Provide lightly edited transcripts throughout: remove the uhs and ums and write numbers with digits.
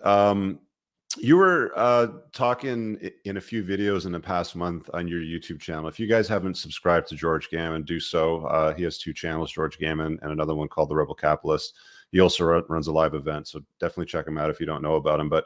Um, you were talking in a few videos in the past month on your YouTube channel. If you guys haven't subscribed to George Gammon, do so. He has two channels, George Gammon, and another one called The Rebel Capitalist. He also runs a live event, so definitely check him out if you don't know about him. But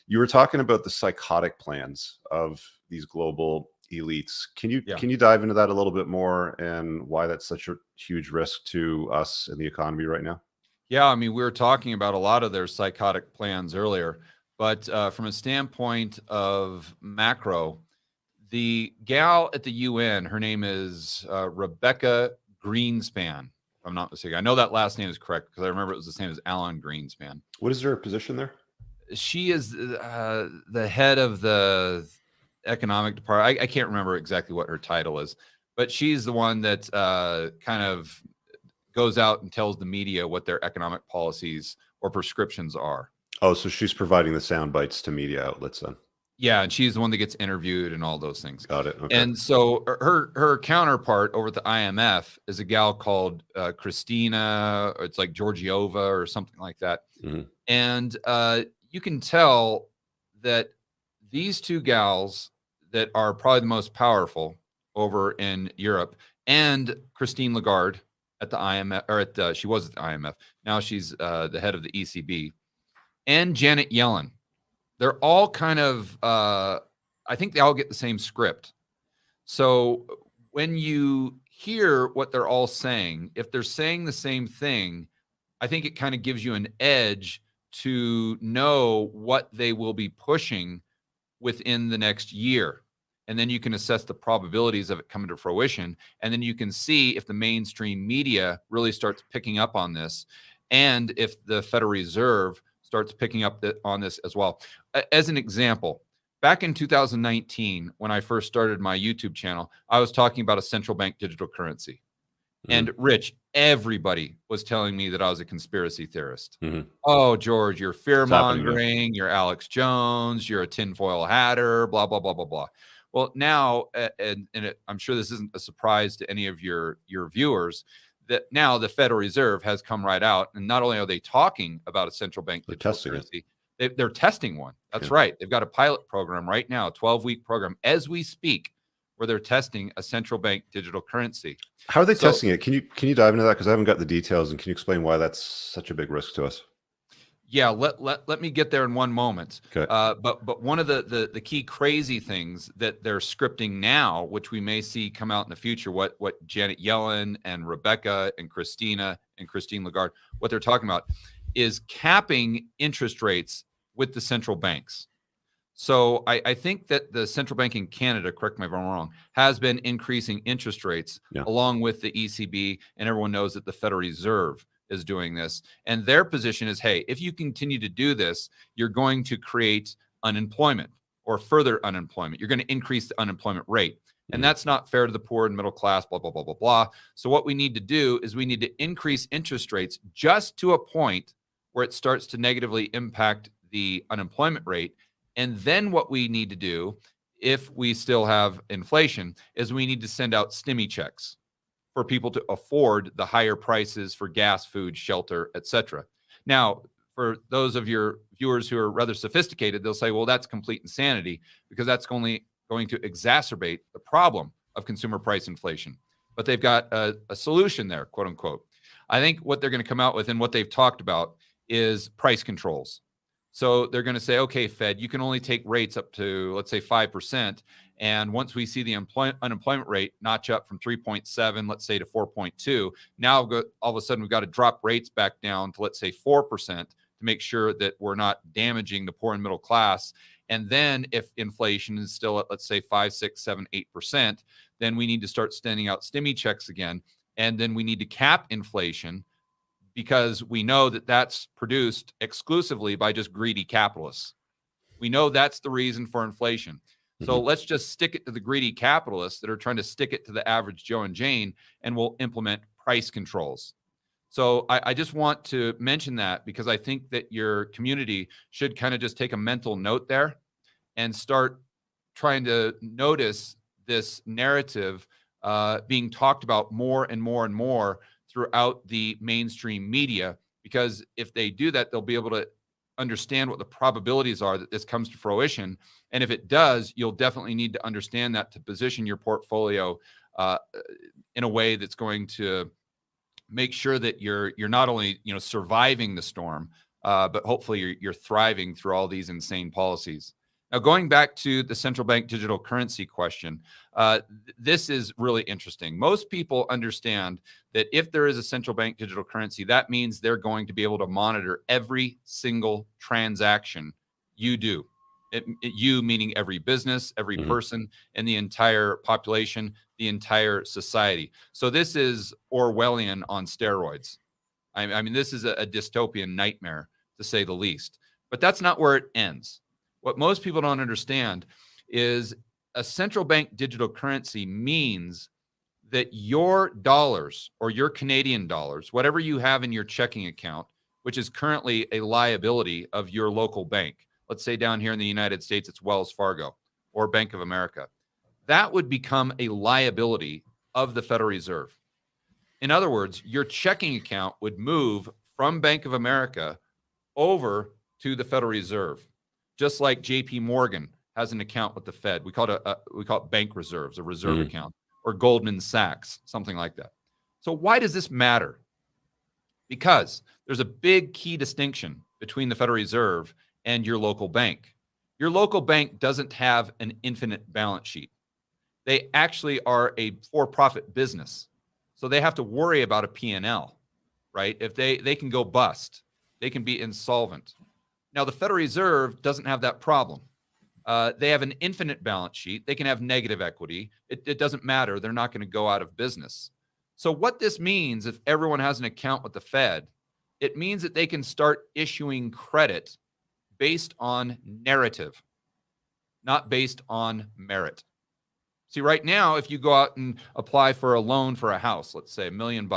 you were talking about the psychotic plans of these global elites. Can you dive into that a little bit more and why that's such a huge risk to us in the economy right now? Yeah, I mean, we were talking about a lot of their psychotic plans earlier, but from a standpoint of macro, the gal at the UN, her name is Rebecca Greenspan, if I'm not mistaken. I know that last name is correct because I remember it was the same as Alan Greenspan. What is her position there? She is the head of the economic department. I can't remember exactly what her title is, but she's the one that kind of goes out and tells the media what their economic policies or prescriptions are. Oh, so she's providing the sound bites to media outlets then. Yeah, and she's the one that gets interviewed and all those things. Got it. Okay. And so her counterpart over at the IMF is a gal called Christina, or it's like Georgieva or something like that. Mm-hmm. And you can tell that these two gals that are probably the most powerful over in Europe, and Christine Lagarde at the IMF, or she was at the IMF. Now she's the head of the ECB, and Janet Yellen. They're all kind of, I think they all get the same script. So when you hear what they're all saying, if they're saying the same thing, I think it kind of gives you an edge to know what they will be pushing within the next year. And then you can assess the probabilities of it coming to fruition. And then you can see if the mainstream media really starts picking up on this, and if the Federal Reserve starts picking up on this as well. As an example, back in 2019, when I first started my YouTube channel, I was talking about a central bank digital currency. Mm-hmm. And Rich, everybody was telling me that I was a conspiracy theorist. Mm-hmm. Oh, George, you're fear-mongering, you're Alex Jones, you're a tinfoil hatter, blah, blah, blah, blah, blah. Well, now, I'm sure this isn't a surprise to any of your viewers, that now the Federal Reserve has come right out, and not only are they talking about a central bank digital currency, they're testing one. That's right. They've got a pilot program right now, a 12-week program as we speak, where they're testing a central bank digital currency. How are they testing it? Can you dive into that? Because I haven't got the details, and can you explain why that's such a big risk to us? Yeah, let me get there in one moment. Okay. But one of the key crazy things that they're scripting now, which we may see come out in the future, what Janet Yellen and Rebecca and Christina and Christine Lagarde, what they're talking about is capping interest rates with the central banks. So I think that the central bank in Canada, correct me if I'm wrong, has been increasing interest rates along with the ECB, and everyone knows that the Federal Reserve is doing this. And their position is, hey, if you continue to do this, you're going to create unemployment or further unemployment. You're going to increase the unemployment rate. And that's not fair to the poor and middle class, blah, blah, blah, blah, blah. So what we need to do is we need to increase interest rates just to a point where it starts to negatively impact the unemployment rate. And then what we need to do, if we still have inflation, is we need to send out stimmy checks for people to afford the higher prices for gas, food, shelter, etc. Now, for those of your viewers who are rather sophisticated, they'll say, well, that's complete insanity because that's only going to exacerbate the problem of consumer price inflation. But they've got a solution there, quote unquote. I think what they're going to come out with and what they've talked about is price controls. So they're going to say, okay, Fed, you can only take rates up to, let's say, 5%. And once we see the unemployment rate notch up from 3.7, let's say, to 4.2, now all of a sudden we've got to drop rates back down to, let's say, 4% to make sure that we're not damaging the poor and middle class. And then if inflation is still at, let's say, 5, 6, 7, 8%, then we need to start sending out stimmy checks again. And then we need to cap inflation, because we know that that's produced exclusively by just greedy capitalists. We know that's the reason for inflation. So let's just stick it to the greedy capitalists that are trying to stick it to the average Joe and Jane, and we'll implement price controls. So I just want to mention that because I think that your community should kind of just take a mental note there and start trying to notice this narrative being talked about more and more and more throughout the mainstream media, because if they do that, they'll be able to understand what the probabilities are that this comes to fruition. And if it does, you'll definitely need to understand that to position your portfolio in a way that's going to make sure that you're not only surviving the storm, but hopefully you're thriving through all these insane policies. Now, going back to the central bank digital currency question, this is really interesting. Most people understand that if there is a central bank digital currency, that means they're going to be able to monitor every single transaction you do. You meaning every business, every person in the entire population, the entire society. So this is Orwellian on steroids. I mean, this is a dystopian nightmare, to say the least. But that's not where it ends. What most people don't understand is a central bank digital currency means that your dollars or your Canadian dollars, whatever you have in your checking account, which is currently a liability of your local bank. Let's say down here in the United States, it's Wells Fargo or Bank of America. That would become a liability of the Federal Reserve. In other words, your checking account would move from Bank of America over to the Federal Reserve. Just like JP Morgan has an account with the Fed. We call it bank reserves, a reserve account, or Goldman Sachs, something like that. So why does this matter? Because there's a big key distinction between the Federal Reserve and your local bank. Your local bank doesn't have an infinite balance sheet. They actually are a for-profit business. So they have to worry about a P&L, right? If they can go bust, they can be insolvent. Now, the Federal Reserve doesn't have that problem. They have an infinite balance sheet. They can have negative equity. It doesn't matter. They're not going to go out of business. So what this means, if everyone has an account with the Fed, it means that they can start issuing credit based on narrative, not based on merit. See, right now, if you go out and apply for a loan for a house, let's say $1 million,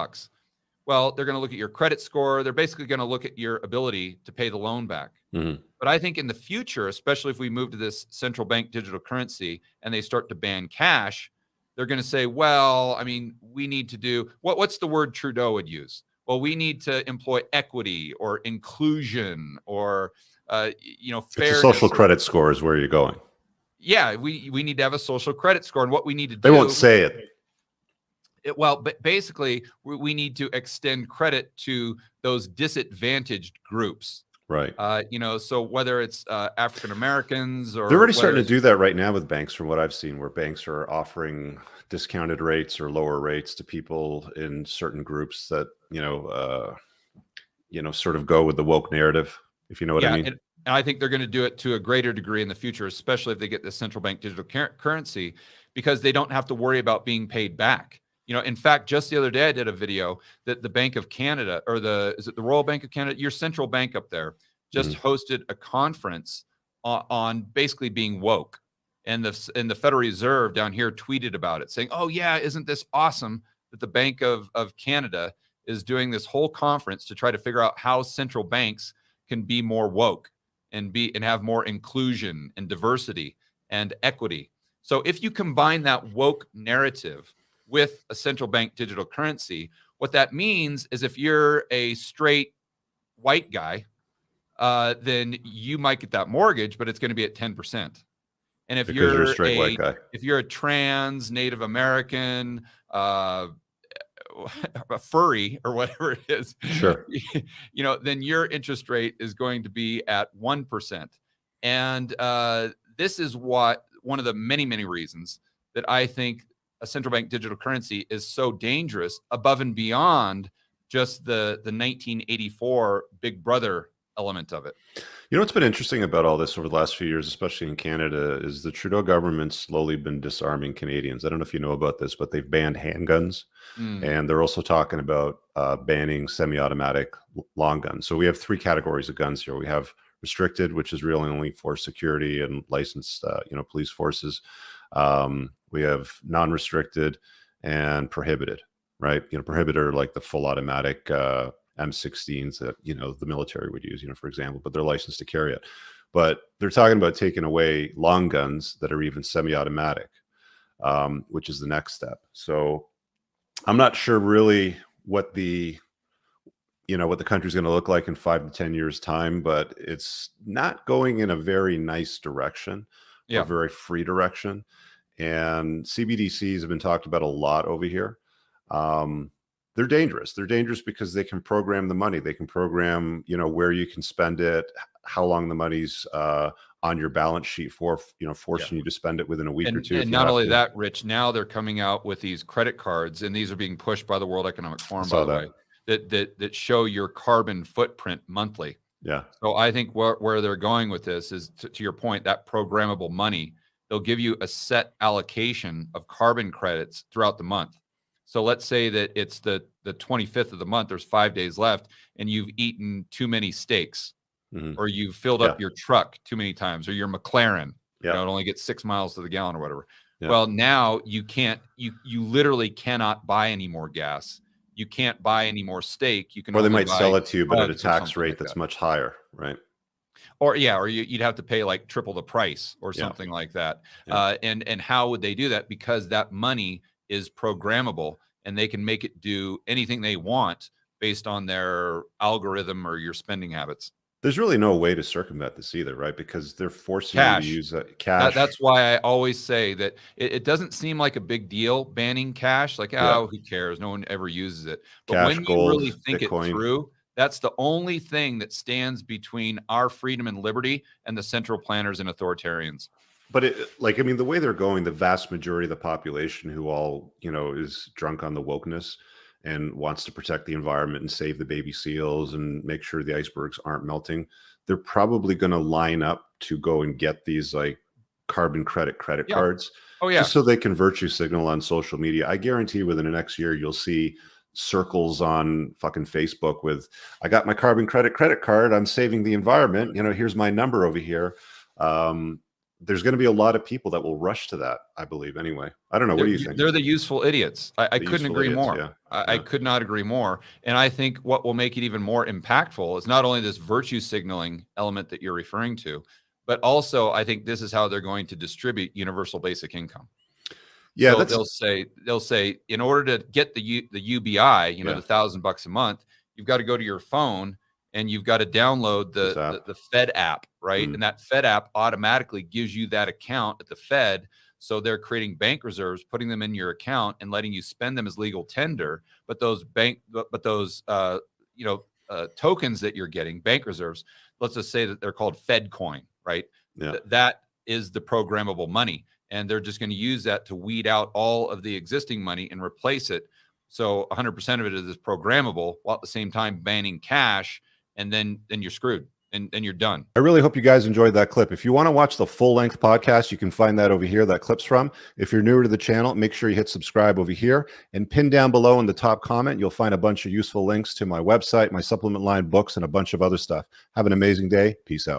well, they're going to look at your credit score. They're basically going to look at your ability to pay the loan back. But I think in the future, especially if we move to this central bank digital currency and they start to ban cash, they're going to say, well, I mean, we need to do what's the word Trudeau would use? Well, we need to employ equity or inclusion or, fairness. It's a social credit score is where you're going. Yeah, we need to have a social credit score. And what we need to do. They won't say it. But basically, we need to extend credit to those disadvantaged groups. Right. So whether it's African Americans or. They're already starting to do that right now with banks, from what I've seen, where banks are offering discounted rates or lower rates to people in certain groups that, sort of go with the woke narrative, if you know what I mean. And I think they're going to do it to a greater degree in the future, especially if they get the central bank digital currency, because they don't have to worry about being paid back. In fact, just the other day, I did a video that the Bank of Canada, or is it the Royal Bank of Canada, your central bank up there, just hosted a conference on basically being woke. And the Federal Reserve down here tweeted about it, saying, oh, yeah, isn't this awesome that the Bank of Canada is doing this whole conference to try to figure out how central banks can be more woke and have more inclusion and diversity and equity. So if you combine that woke narrative with a central bank digital currency, what that means is if you're a straight white guy, then you might get that mortgage, but it's going to be at 10%. And if you're a straight white guy, if you're a trans Native American, a furry or whatever it is, sure, then your interest rate is going to be at 1%. And this is one of the many, many reasons that I think a central bank digital currency is so dangerous, above and beyond just the 1984 Big Brother element of it. What's been interesting about all this over the last few years, especially in Canada, is the Trudeau government's slowly been disarming Canadians. I don't know if you know about this, but they've banned handguns, and they're also talking about banning semi-automatic long guns. So we have three categories of guns here. We have restricted, which is really only for security and licensed, police forces. We have non-restricted and prohibited, right? Prohibited are like the full automatic M16s that, the military would use, for example, but they're licensed to carry it. But they're talking about taking away long guns that are even semi-automatic, which is the next step. So I'm not sure really what the you know, what the country's going to look like in 5 to 10 years time, but it's not going in a very nice direction or very free direction. And CBDCs have been talked about a lot over here. They're dangerous. They're dangerous because they can program the money. They can program, you know, where you can spend it, how long the money's on your balance sheet for, you know, forcing you to spend it within a week or two. And not only that, Rich, now they're coming out with these credit cards, and these are being pushed by the World Economic Forum, by the way, that show your carbon footprint monthly. Yeah. So I think where they're going with this is, to your point, that programmable money. They'll give you a set allocation of carbon credits throughout the month. So let's say that it's the 25th of the month, there's 5 days left, and you've eaten too many steaks, or you've filled up your truck too many times, or your McLaren, you know, it only gets 6 miles to the gallon or whatever. Well, now you can't, you literally cannot buy any more gas. You can't buy any more steak. You can, or they might sell it to you, but at a tax rate that's much higher, right? Or you'd have to pay like triple the price or something like that. And how would they do that? Because that money is programmable, and they can make it do anything they want based on their algorithm or your spending habits. There's really no way to circumvent this either, right? Because they're forcing you to use cash. That's why I always say that it doesn't seem like a big deal banning cash. Like, oh, who cares? No one ever uses it. But cash, when gold, you really think Bitcoin. it through, that's the only thing that stands between our freedom and liberty and the central planners and authoritarians. But I mean, the way they're going, the vast majority of the population who all, you know, is drunk on the wokeness and wants to protect the environment and save the baby seals and make sure the icebergs aren't melting, they're probably going to line up to go and get these like carbon credit cards. Just so they can virtue signal on social media. I guarantee within the next year, you'll see circles on fucking Facebook with, I got my carbon credit card. I'm saving the environment. You know, here's my number over here. There's going to be a lot of people that will rush to that, I believe. Anyway, I don't know. What do you think? They're the useful idiots. I couldn't agree more. I could not agree more. And I think what will make it even more impactful is not only this virtue signaling element that you're referring to, but also I think this is how they're going to distribute universal basic income. Yeah, so they'll say in order to get the UBI, you know, the $1,000 a month, you've got to go to your phone and you've got to download the Fed app, right? And that Fed app automatically gives you that account at the Fed. So they're creating bank reserves, putting them in your account and letting you spend them as legal tender. But those tokens that you're getting, bank reserves, let's just say that they're called Fed coin, right? That is the programmable money. And they're just going to use that to weed out all of the existing money and replace it. So 100% of it is programmable, while at the same time banning cash. And then you're screwed and you're done. I really hope you guys enjoyed that clip. If you want to watch the full-length podcast, you can find that over here, that clip's from. If you're newer to the channel, make sure you hit subscribe over here. And pinned down below in the top comment, you'll find a bunch of useful links to my website, my supplement line books, and a bunch of other stuff. Have an amazing day. Peace out.